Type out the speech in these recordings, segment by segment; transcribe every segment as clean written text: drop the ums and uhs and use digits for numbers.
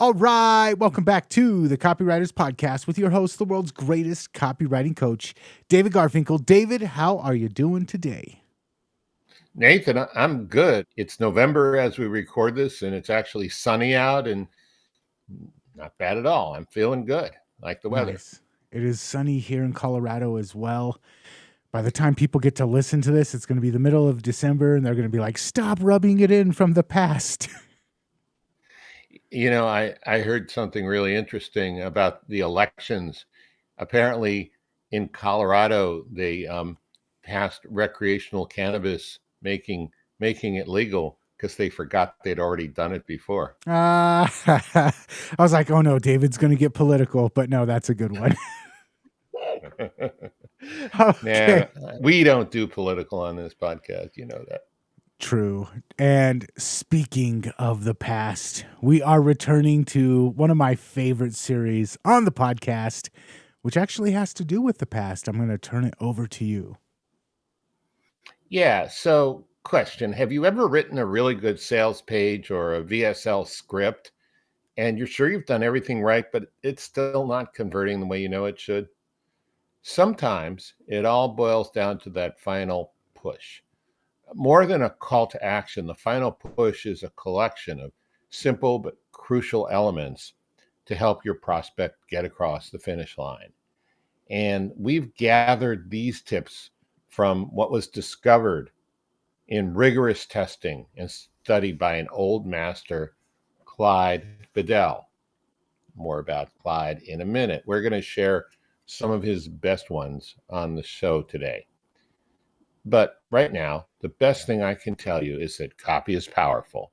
All right, welcome back to the Copywriters Podcast with your host, the world's greatest copywriting coach, David Garfinkel. David, how are you doing today? Nathan, I'm good. It's November as we record this, and it's actually sunny out and not bad at all. I'm feeling good, like the weather. Nice. It is sunny here in Colorado as well. By the time people get to listen to this, it's going to be the middle of December, and they're going to be like, stop rubbing it in from the past. You know, I heard something really interesting about the elections. Apparently, in Colorado, they passed recreational cannabis, making it legal because they forgot they'd already done it before. I was like, oh no, David's going to get political, but no, that's a good one. Nah, we don't do political on this podcast. You know that. True. And speaking of the past, we are returning to one of my favorite series on the podcast, which actually has to do with the past. I'm going to turn it over to you. Yeah. So, question: have you ever written a really good sales page or a VSL script, and you're sure you've done everything right, but it's still not converting the way you know it should? Sometimes it all boils down to that final push. More than a call to action, the final push is a collection of simple but crucial elements to help your prospect get across the finish line. And we've gathered these tips from what was discovered in rigorous testing and studied by an old master, Clyde Bedell. More about Clyde in a minute. We're going to share some of his best ones on the show today. But right now, the best thing I can tell you is that copy is powerful.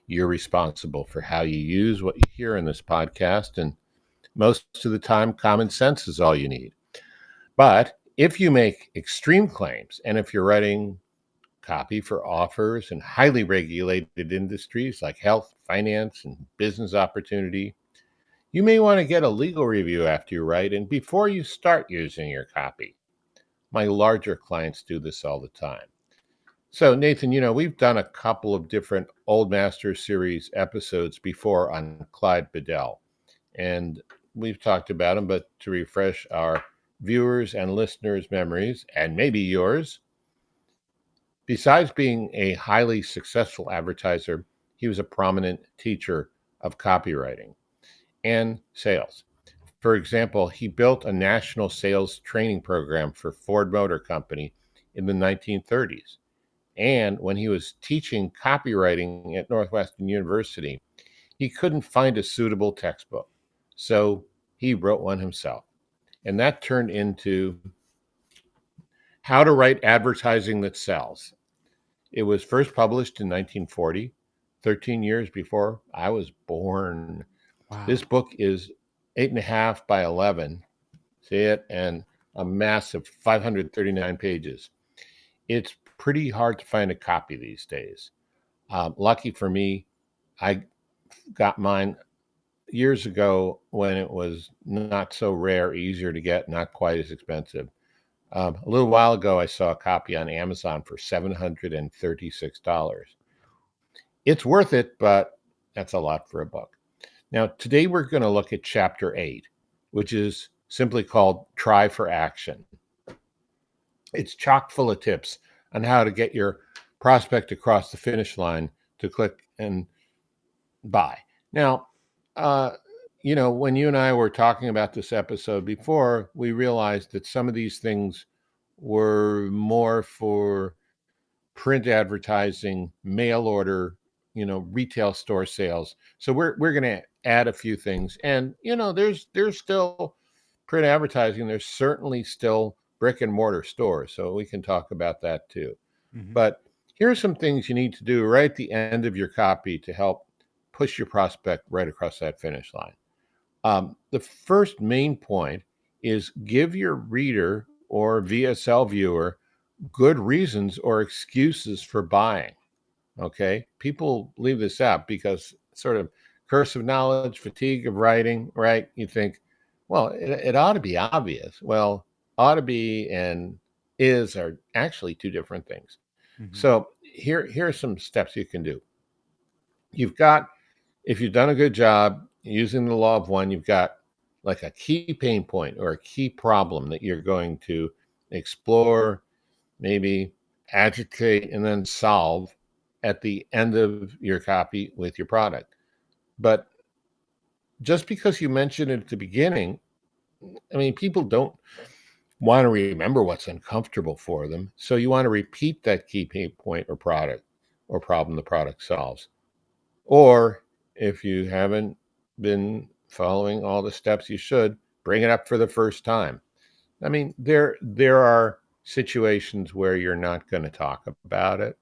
You're responsible for how you use what you hear in this podcast, and most of the time, common sense is all you need. But if you make extreme claims, and if you're writing copy for offers in highly regulated industries like health, finance, and business opportunity, you may want to get a legal review after you write and before you start using your copy. My larger clients do this all the time. So, Nathan, we've done a couple of different Old Master Series episodes before on Clyde Bedell, and we've talked about him, but to refresh our viewers and listeners' memories, and maybe yours, besides being a highly successful advertiser, he was a prominent teacher of copywriting and sales. For example, he built a national sales training program for Ford Motor Company in the 1930s. And when he was teaching copywriting at Northwestern University, he couldn't find a suitable textbook. So he wrote one himself. And that turned into How to Write Advertising That Sells. It was first published in 1940, 13 years before I was born. Wow. This book is 8.5 by 11. See it? And a massive 539 pages. It's pretty hard to find a copy these days. Lucky for me, I got mine years ago when it was not so rare, easier to get, not quite as expensive. A little while ago, I saw a copy on Amazon for $736. It's worth it, but that's a lot for a book. Now, today we're going to look at Chapter 8, which is simply called Try for Action. It's chock full of tips on how to get your prospect across the finish line to click and buy. Now, when you and I were talking about this episode before, we realized that some of these things were more for print advertising, mail order, retail store sales. So we're going to add a few things. And, there's still print advertising. There's certainly still brick and mortar stores. So we can talk about that too. Mm-hmm. But here are some things you need to do right at the end of your copy to help push your prospect right across that finish line. The first main point is give your reader or VSL viewer good reasons or excuses for buying. Okay. People leave this out because sort of curse of knowledge, fatigue of writing, right? You think, well, it ought to be obvious. Well, ought to be and is are actually two different things. Mm-hmm. So here are some steps you can do. If you've done a good job, using the law of one, you've got like a key pain point or a key problem that you're going to explore, maybe agitate, and then solve at the end of your copy with your product. But just because you mentioned it at the beginning, I mean, people don't want to remember what's uncomfortable for them. So you want to repeat that key pain point or product or problem the product solves. Or if you haven't been following all the steps you should, bring it up for the first time. I mean, there are situations where you're not going to talk about it,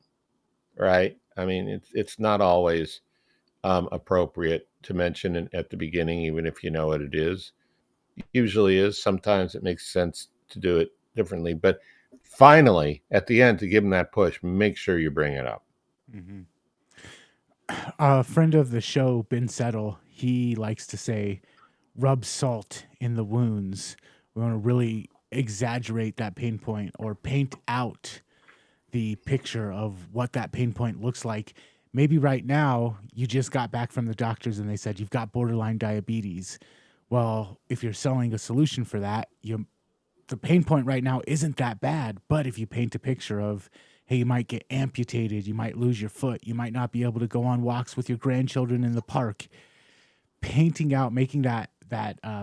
right? I mean, it's not always appropriate to mention it at the beginning, even if you know what it is. Usually is. Sometimes it makes sense to do it differently, but finally, at the end, to give them that push, make sure you bring it up. Mm-hmm. A friend of the show, Ben Settle, he likes to say, rub salt in the wounds. We want to really exaggerate that pain point or paint out the picture of what that pain point looks like. Maybe right now you just got back from the doctors and they said you've got borderline diabetes. Well, if you're selling a solution for that, the pain point right now isn't that bad. But if you paint a picture of, hey, you might get amputated, you might lose your foot, you might not be able to go on walks with your grandchildren in the park, painting out, making that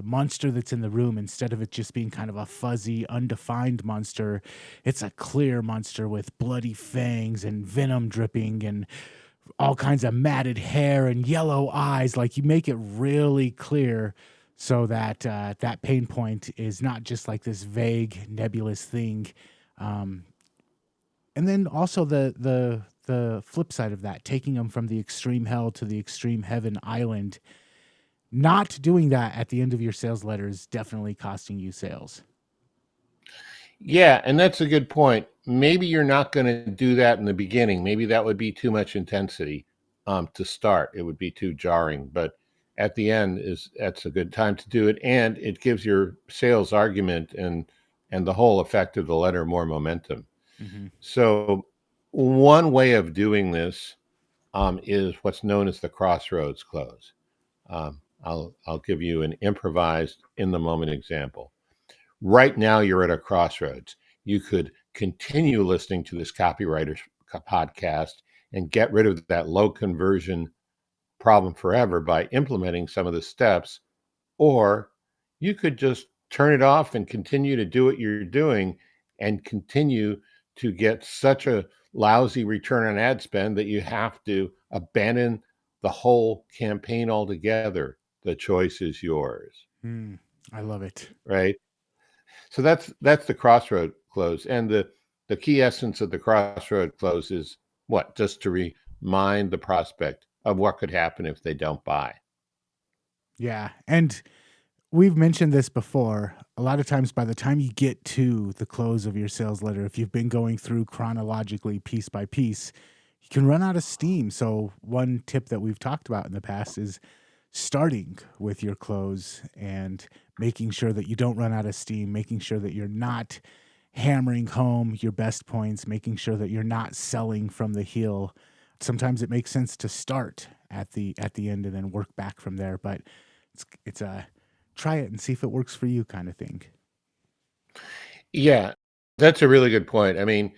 monster that's in the room, instead of it just being kind of a fuzzy, undefined monster, it's a clear monster with bloody fangs and venom dripping and all kinds of matted hair and yellow eyes. Like, you make it really clear so that that pain point is not just like this vague, nebulous thing. Um, and then also the flip side of that, taking them from the extreme hell to the extreme heaven island. Not doing that at the end of your sales letter is definitely costing you sales. Yeah, and that's a good point. Maybe you're not going to do that in the beginning. Maybe that would be too much intensity to start. It would be too jarring. But at the end, that's a good time to do it, and it gives your sales argument and the whole effect of the letter more momentum. Mm-hmm. So one way of doing this is what's known as the crossroads close. I'll give you an improvised in the moment example. Right now, you're at a crossroads. You could continue listening to this copywriters podcast and get rid of that low conversion problem forever by implementing some of the steps, or you could just turn it off and continue to do what you're doing and continue to get such a lousy return on ad spend that you have to abandon the whole campaign altogether. The choice is yours, I love it. right? So that's the crossroad close. And the key essence of the crossroad close is what? Just to remind the prospect of what could happen if they don't buy. Yeah. And we've mentioned this before. A lot of times, by the time you get to the close of your sales letter, if you've been going through chronologically piece by piece, you can run out of steam. So one tip that we've talked about in the past is starting with your close and making sure that you don't run out of steam, making sure that you're not hammering home your best points, making sure that you're not selling from the heel. Sometimes it makes sense to start at the end and then work back from there, but it's a try it and see if it works for you kind of thing. Yeah, that's a really good point. I mean,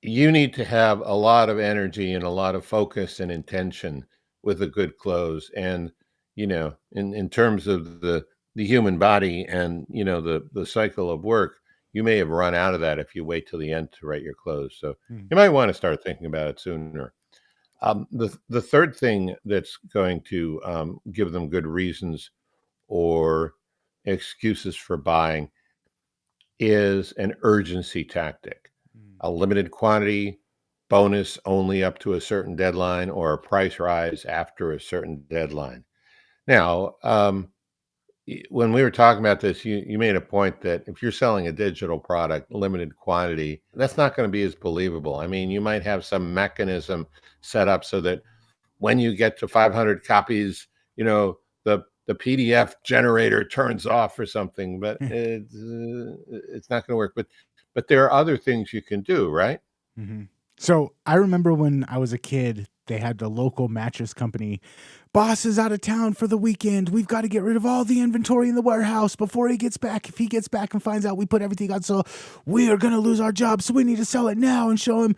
you need to have a lot of energy and a lot of focus and intention with a good close. And, in terms of the human body and, the cycle of work, you may have run out of that if you wait till the end to write your close. So you might want to start thinking about it sooner. The third thing that's going to give them good reasons or excuses for buying is an urgency tactic, a limited quantity, bonus only up to a certain deadline, or a price rise after a certain deadline. Now, when we were talking about this, you made a point that if you're selling a digital product, limited quantity, that's not going to be as believable. I mean, you might have some mechanism set up so that when you get to 500 copies, the PDF generator turns off or something, but it's not going to work. But there are other things you can do, right? Mm-hmm. So I remember when I was a kid, they had the local mattress company. Boss is out of town for the weekend. We've got to get rid of all the inventory in the warehouse before he gets back. If he gets back and finds out we put everything on sale, we are going to lose our job. So we need to sell it now and show him.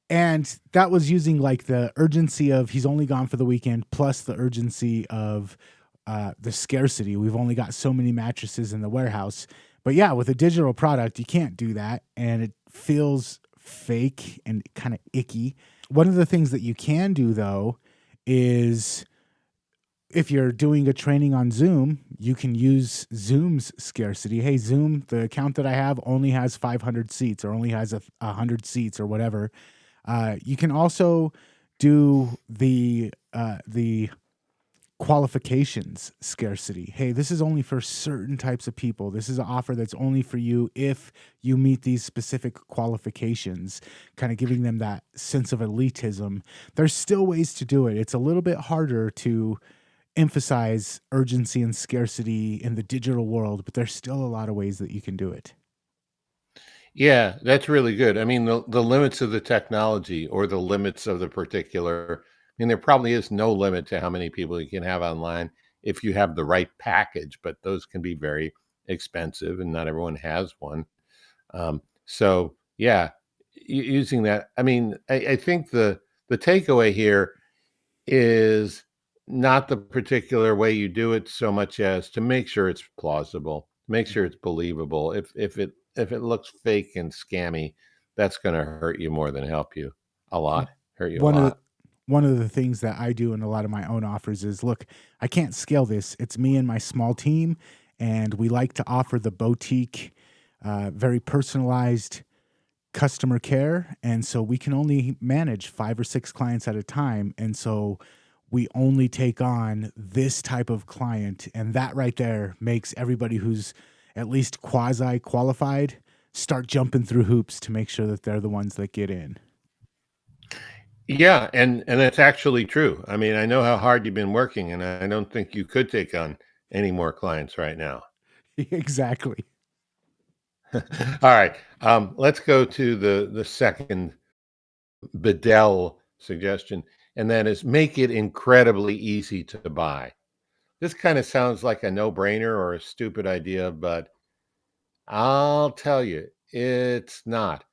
And that was using like the urgency of he's only gone for the weekend, plus the urgency of the scarcity. We've only got so many mattresses in the warehouse. But yeah, with a digital product, you can't do that. And it feels fake and kind of icky. One of the things that you can do, though, is if you're doing a training on Zoom, you can use Zoom's scarcity. Hey, Zoom, the account that I have only has 500 seats or only has 100 seats or whatever. You can also do the qualifications scarcity. Hey, this is only for certain types of people. This is an offer that's only for you if you meet these specific qualifications, kind of giving them that sense of elitism. There's still ways to do it. It's a little bit harder to emphasize urgency and scarcity in the digital world, but there's still a lot of ways that you can do it. Yeah, that's really good. I mean, the limits of the technology or the limits of the particular, I mean, there probably is no limit to how many people you can have online if you have the right package, but those can be very expensive and not everyone has one. So yeah, using that, I mean, I think the takeaway here is not the particular way you do it so much as to make sure it's plausible, make sure it's believable. If it looks fake and scammy, that's going to hurt you more than help you a lot. Hurt you a One of the, lot. one of the things that I do in a lot of my own offers is, look, I can't scale this. It's me and my small team, and we like to offer the boutique, very personalized customer care. And so we can only manage 5 or 6 clients at a time. And so we only take on this type of client. And that right there makes everybody who's at least quasi qualified start jumping through hoops to make sure that they're the ones that get in. Yeah, and that's actually true. I mean, I know how hard you've been working, and I don't think you could take on any more clients right now. Exactly. All right, let's go to the second Bedell suggestion, and that is make it incredibly easy to buy. This kind of sounds like a no-brainer or a stupid idea, but I'll tell you, it's not.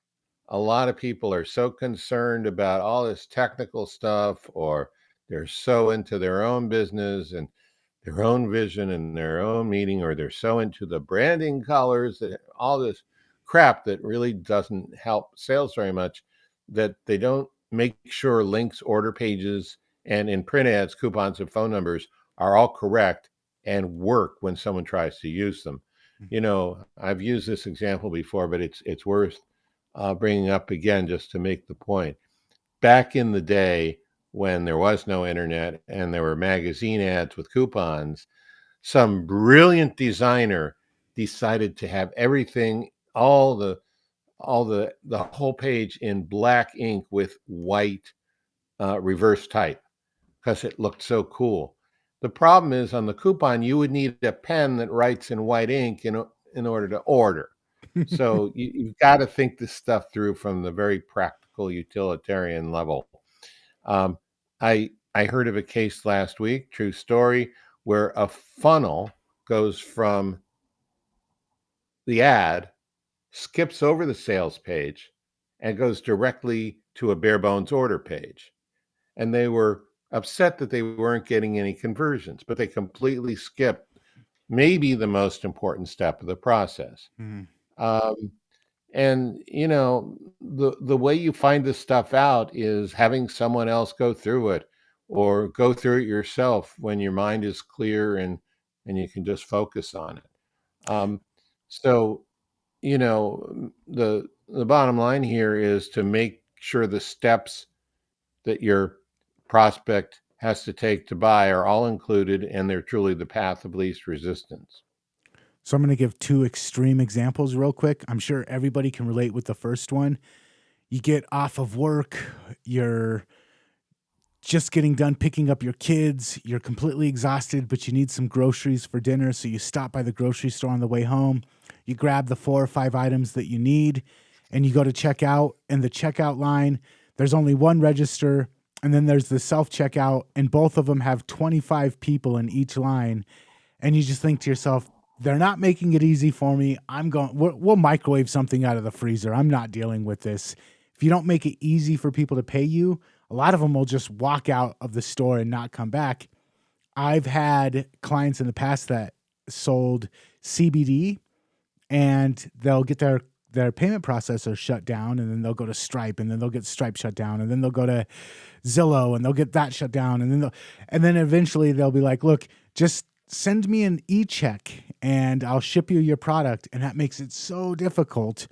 A lot of people are so concerned about all this technical stuff, or they're so into their own business and their own vision and their own meeting, or they're so into the branding colors, that all this crap that really doesn't help sales very much, that they don't make sure links, order pages, and in print ads, coupons, and phone numbers are all correct and work when someone tries to use them. You know, I've used this example before, but it's worth bringing up again just to make the point. Back in the day when there was no internet and there were magazine ads with coupons, some brilliant designer decided to have everything, the whole page in black ink with white reverse type because it looked so cool. The problem is on the coupon, you would need a pen that writes in white ink in order to order. So you've got to think this stuff through from the very practical utilitarian level. Um, I heard of a case last week, true story, where a funnel goes from the ad, skips over the sales page, and goes directly to a bare bones order page. And they were upset that they weren't getting any conversions, but they completely skipped maybe the most important step of the process. Mhm. Um, and you know, the way you find this stuff out is having someone else go through it, or go through it yourself when your mind is clear and you can just focus on it. Um, so you know, the bottom line here is to make sure the steps that your prospect has to take to buy are all included and they're truly the path of least resistance. So I'm going to give 2 extreme examples real quick. I'm sure everybody can relate with the first one. You get off of work, you're just getting done picking up your kids, you're completely exhausted, but you need some groceries for dinner. So you stop by the grocery store on the way home, you grab the 4 or 5 items that you need, and you go to check out. In the checkout line, there's only one register, and then there's the self checkout, and both of them have 25 people in each line, and you just think to yourself, they're not making it easy for me. We'll microwave something out of the freezer. I'm not dealing with this. If you don't make it easy for people to pay you, a lot of them will just walk out of the store and not come back. I've had clients in the past that sold CBD, and they'll get their payment processor shut down, and then they'll go to Stripe, and then they'll get Stripe shut down, and then they'll go to Zillow, and they'll get that shut down, and then eventually they'll be like, look, just send me an e-check and I'll ship you your product. And that makes it so difficult,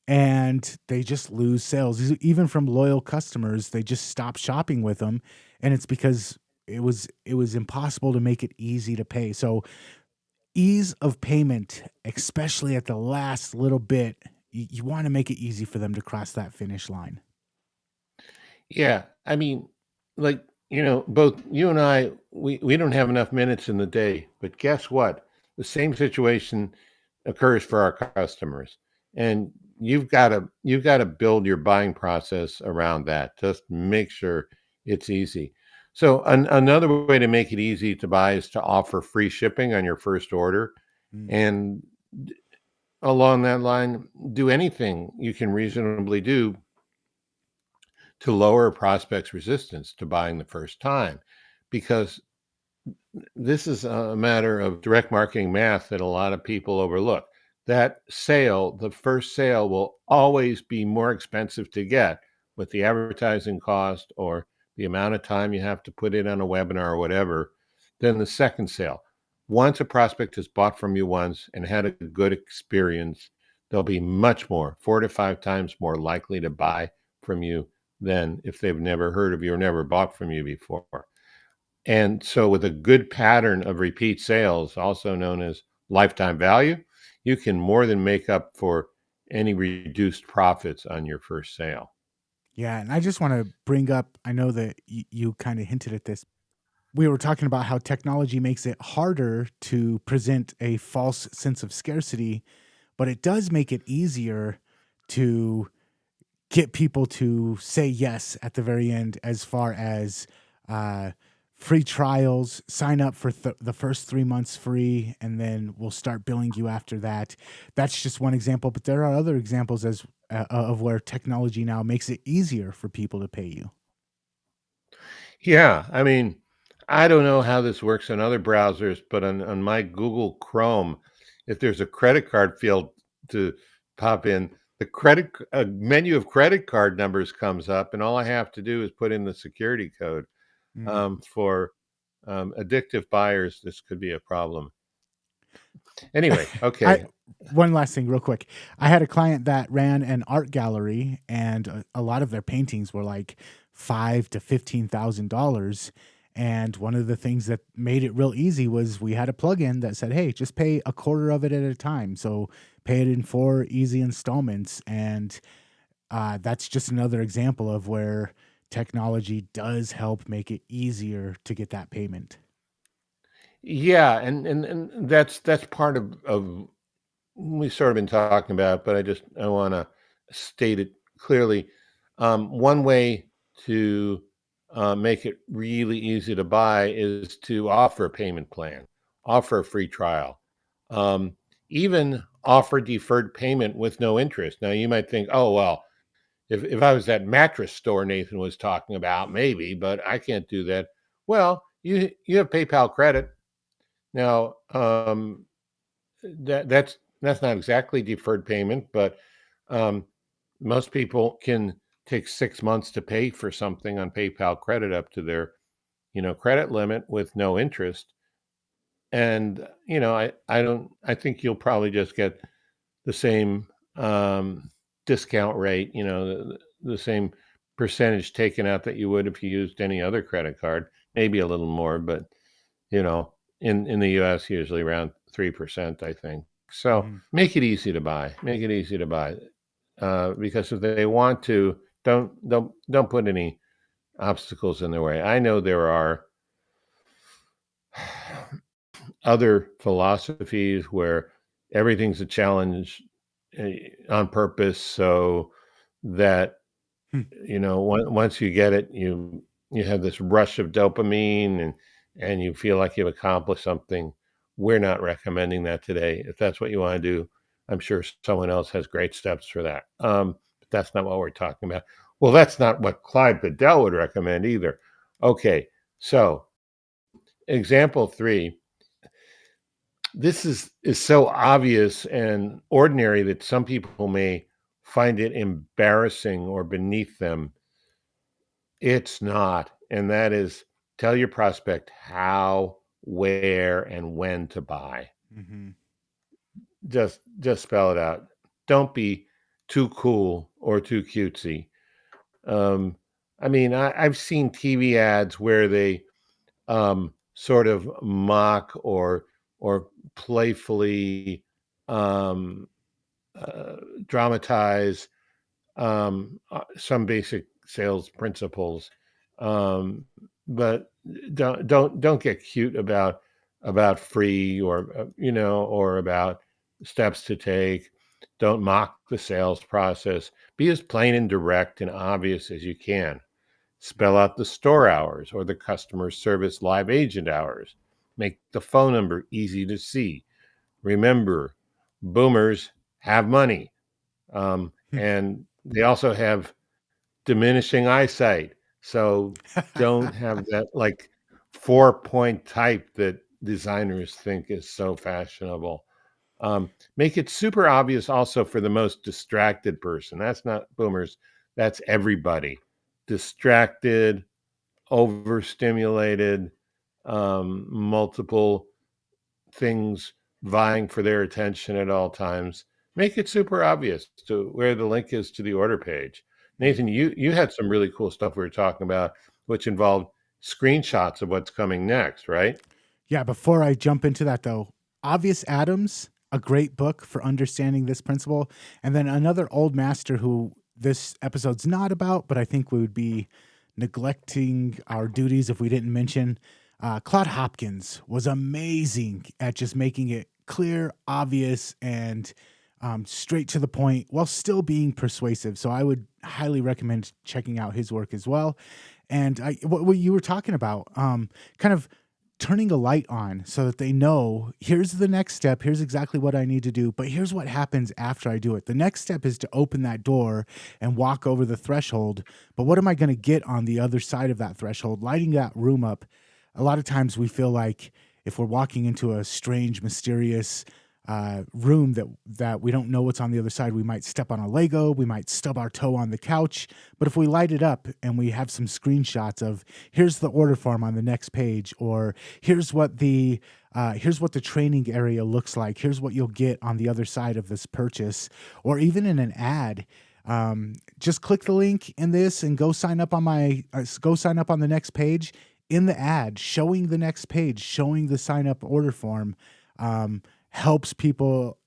and they just lose sales. Even from loyal customers, they just stop shopping with them, and it's because it was impossible to make it easy to pay. So ease of payment, especially at the last little bit, you want to make it easy for them to cross that finish line. Yeah, I mean, like, both you and I, we don't have enough minutes in the day, but guess what? The same situation occurs for our customers, and you've got to build your buying process around that. Just make sure it's easy. So another way to make it easy to buy is to offer free shipping on your first order, Mm. and along that line, do anything you can reasonably do to lower a prospect's resistance to buying the first time, because this is a matter of direct marketing math that a lot of people overlook. That sale, the first sale, will always be more expensive to get with the advertising cost or the amount of time you have to put in on a webinar or whatever than the second sale. Once a prospect has bought from you once and had a good experience, they'll be much more, 4 to 5 times more likely to buy from you than if they've never heard of you or never bought from you before. And so, with a good pattern of repeat sales, also known as lifetime value, you can more than make up for any reduced profits on your first sale. Yeah, and I just want to bring up, I know that you kind of hinted at this. We were talking about how technology makes it harder to present a false sense of scarcity, but it does make it easier to get people to say yes at the very end, as far as uh, free trials, sign up for the first 3 months free, and then we'll start billing you after that. That's just one example, but there are other examples of where technology now makes it easier for people to pay you. Yeah, I mean, I don't know how this works on other browsers, but on my Google Chrome, if there's a credit card field to pop in, a menu of credit card numbers comes up, and all I have to do is put in the security code. Mm. For addictive buyers, this could be a problem. Anyway, I okay. One last thing, real quick. I had a client that ran an art gallery, and a lot of their paintings were like $5,000 to $15,000. And one of the things that made it real easy was we had a plugin that said, "Hey, just pay a quarter of it at a time." So pay it in 4 easy installments, and that's just another example of where technology does help make it easier to get that payment. Yeah, and that's part of we sort of been talking about, but I want to state it clearly. One way to make it really easy to buy is to offer a payment plan, offer a free trial, um, even offer deferred payment with no interest. Now, you might think, oh, well, if I was that mattress store Nathan was talking about, maybe, but I can't do that. Well, you have PayPal credit. Now, that's not exactly deferred payment, but um, most people can take 6 months to pay for something on PayPal credit up to their credit limit with no interest. And I think you'll probably just get the same discount rate, the same percentage taken out that you would if you used any other credit card, maybe a little more, but you know, in the US, usually around 3%, I think. So Mhm. make it easy to buy. Make it easy to buy. Because if they want to, don't put any obstacles in their way. I know there are other philosophies where everything's a challenge on purpose, so that Hmm. once you get it, you have this rush of dopamine and you feel like you've accomplished something. We're not recommending that today. If that's what you want to do, I'm sure someone else has great steps for that. But that's not what we're talking about. Well, that's not what Clyde Bedell would recommend either. Okay, so example 3. This is so obvious and ordinary that some people may find it embarrassing or beneath them. It's not. And that is, tell your prospect how, where, and when to buy. Hmm. Just spell it out. Don't be too cool or too cutesy. Um, I mean, I've seen TV ads where they sort of mock or playfully um, uh, dramatize some basic sales principles, but don't get cute about free or or about steps to take. Don't mock the sales process. Be as plain and direct and obvious as you can. Spell out the store hours or the customer service live agent hours. Make the phone number easy to see. Remember, boomers have money, and they also have diminishing eyesight. So don't have that like 4-point type that designers think is so fashionable. Make it super obvious also for the most distracted person. That's not boomers, that's everybody. Distracted, overstimulated, multiple things vying for their attention at all times. Make it super obvious to where the link is to the order page. Nathan, you had some really cool stuff we were talking about, which involved screenshots of what's coming next, right? Yeah, before I jump into that though, Obvious Adams, a great book for understanding this principle. And then another old master who this episode's not about, but I think we would be neglecting our duties if we didn't mention. Claude Hopkins was amazing at just making it clear, obvious, and straight to the point while still being persuasive. So I would highly recommend checking out his work as well. And what you were talking about, kind of turning a light on so that they know here's the next step, here's exactly what I need to do, but here's what happens after I do it. The next step is to open that door and walk over the threshold, but what am I going to get on the other side of that threshold? Lighting that room up. A lot of times we feel like if we're walking into a strange, mysterious room that we don't know what's on the other side, we might step on a Lego, we might stub our toe on the couch. But if we light it up and we have some screenshots of here's the order form on the next page, or here's what the training area looks like, here's what you'll get on the other side of this purchase, or even in an ad. Just click the link in this and go sign up on the next page. In the ad, showing the next page, showing the sign up order form, helps people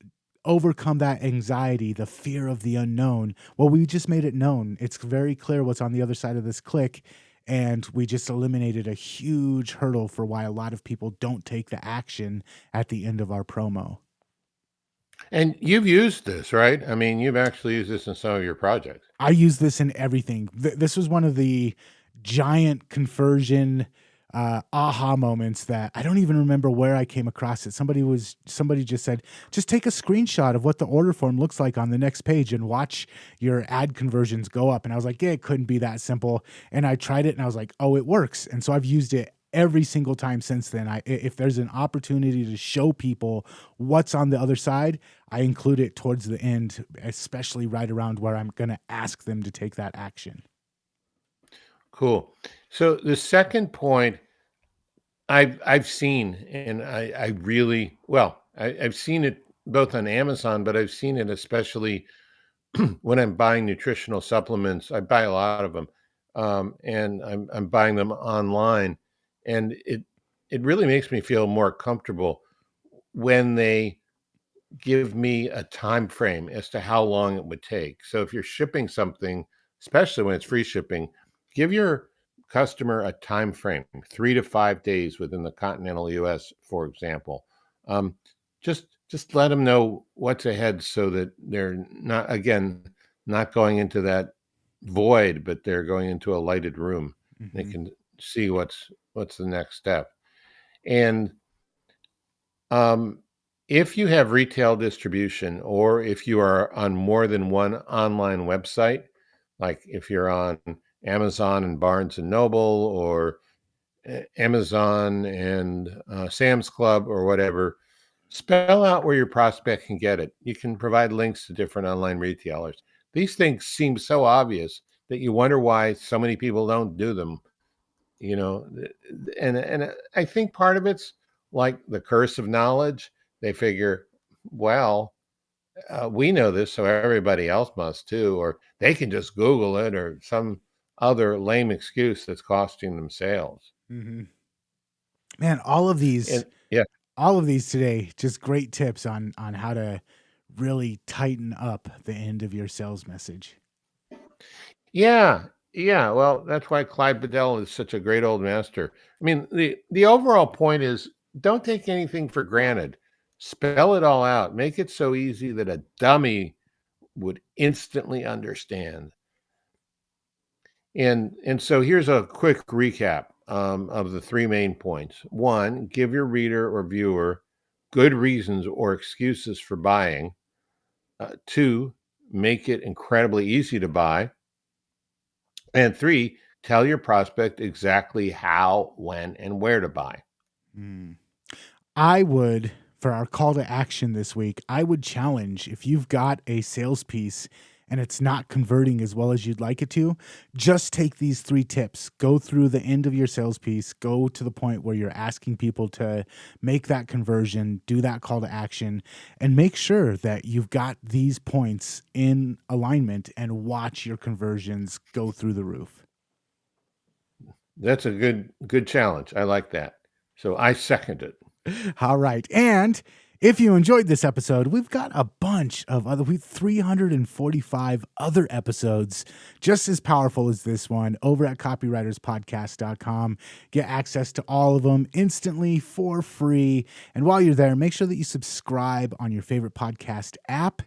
overcome that anxiety, the fear of the unknown. Well, we just made it known. It's very clear what's on the other side of this click. And we just eliminated a huge hurdle for why a lot of people don't take the action at the end of our promo. And you've used this, right? I mean, you've actually used this in some of your projects. I use this in everything. This was one of the giant conversion aha moments that I don't even remember where I came across it. Somebody just said, just take a screenshot of what the order form looks like on the next page and watch your ad conversions go up. And I was like, yeah, it couldn't be that simple. And I tried it and I was like, oh, it works. And so I've used it every single time since then. If there's an opportunity to show people what's on the other side, I include it towards the end, especially right around where I'm going to ask them to take that action. Cool. So the second point I've seen, and I really well, I've seen it both on Amazon, but I've seen it especially when I'm buying nutritional supplements. I buy a lot of them, and I'm buying them online, and it really makes me feel more comfortable when they give me a time frame as to how long it would take. So if you're shipping something, especially when it's free shipping, give your customer a time frame, 3 to 5 days within the continental US, for example. Um, just let them know what's ahead so that they're not, again, not going into that void, but they're going into a lighted room. They Hmm. can see what's the next step. And um, if you have retail distribution, or if you are on more than one online website, like if you're on Amazon and Barnes and Noble, or Amazon and Sam's Club, or whatever, spell out where your prospect can get it. You can provide links to different online retailers. These things seem so obvious that you wonder why so many people don't do them. You know, and I think part of it's like the curse of knowledge. They figure, well, we know this, so everybody else must too, or they can just Google it, or some other lame excuse that's costing them sales. Hmm. Man, all of these, And yeah, all of these today, just great tips on how to really tighten up the end of your sales message. yeah, yeah. Well, that's why Clyde Bedell is such a great old master. I mean, the overall point is, don't take anything for granted. Spell it all out. Make it so easy that a dummy would instantly understand. And so here's a quick recap of the three main points. One, give your reader or viewer good reasons or excuses for buying. Two, make it incredibly easy to buy. And three, tell your prospect exactly how, when, and where to buy. Mm. I would, for our call to action this week, I would challenge if you've got a sales piece and it's not converting as well as you'd like it to, just take these three tips. Go through the end of your sales piece, go to the point where you're asking people to make that conversion, do that call to action, and make sure that you've got these points in alignment and watch your conversions go through the roof. That's a good challenge. I like that. So I second it. All right. And if you enjoyed this episode, we've got a bunch of we 345 other episodes just as powerful as this one over at copywriterspodcast.com. Get access to all of them instantly for free. And while you're there, make sure that you subscribe on your favorite podcast app.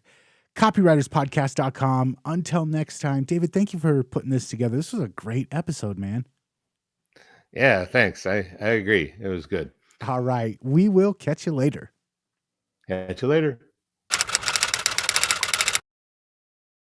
Copywriterspodcast.com. Until next time, David, thank you for putting this together. This was a great episode, man. Yeah, thanks. I agree. It was good. All right. We will catch you later. Catch you later.